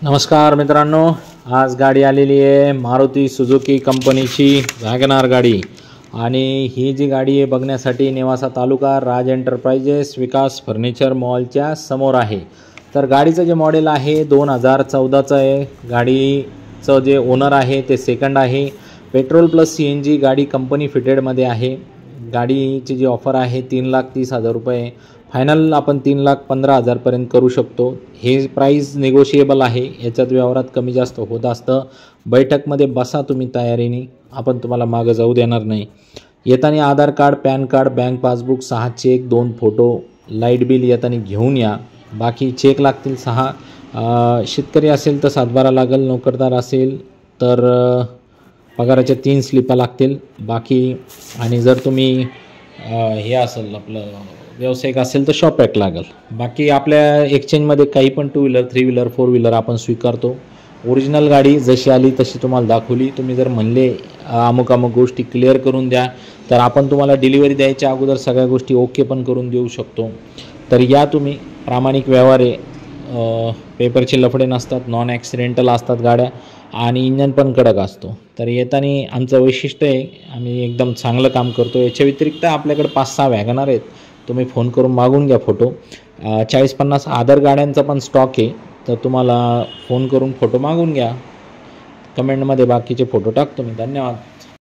नमस्कार मित्रांनो, आज गाडी आलेली आहे मारुती सुझुकी कंपनीची वॅगनार गाडी। आणि ही जी गाडी आहे बघण्यासाठी नेवासा तालुका राज एंटरप्राइजेस विकास फर्निचर मॉलच्या समोर आहे। तर गाडीचं जे मॉडेल आहे 2014चं आहे। गाडीचं जे ओनर आहे ते सेकंड आहे। पेट्रोल प्लस CNG गाडी कंपनी फिटेडमध्ये आहे। गाडीची जी ऑफर आहे 3,30,000 रुपये, फायनल आपण 3,15,000 पर्यंत करू शकतो। हे प्राइस निगोशिएबल आहे, याच्यात व्यवहारात कमी जास्त होत असतं। बैठकमध्ये बसा तुम्ही तयारीने, आपण तुम्हाला मागे जाऊ देणार नाही। येताना Aadhaar card, PAN card, bank passbook, 6 cheque, 2 photo, light bill येताना घेऊन या। बाकी चेक लागतील 6। शेतकरी असेल तर 7/12 लागेल, नोकरदार असेल तर पगाराच्या 3 स्लिपा लागतील बाकी। आणि जर तुम्ही हे असेल आपलं व्यावसायिक असेल तर शॉप ॲक्ट लागेल। बाकी आपल्या एक्सचेंजमध्ये काही पण 2 व्हीलर, 3 व्हीलर, 4 व्हीलर आपण स्वीकारतो। ओरिजिनल गाडी जशी आली तशी तुम्हाला दाखवली। तुम्ही जर म्हणले अमुक गोष्टी क्लिअर करून द्या तर आपण तुम्हाला डिलिव्हरी द्यायच्या अगोदर सगळ्या गोष्टी ओके पण करून देऊ शकतो। तर या तुम्ही, प्रामाणिक व्यवहार आहे, पेपरचे लफडे नसतात, नॉन ॲक्सिडेंटल असतात गाड्या आणि इंजन पण कडक असतो। तर येताना आमचं वैशिष्ट्य आहे, आम्ही एकदम चांगलं काम करतो। याच्या व्यतिरिक्त आपल्याकडे 5-6 वॅगनार आहेत, तुम्ही फोन करून मागून घ्या फोटो। 40-50 आदर गाड्यांचा पण स्टॉक आहे, तर तुम्हाला फोन करून फोटो मागून घ्या। कमेंटमध्ये बाकीचे फोटो टाकतो मी। धन्यवाद।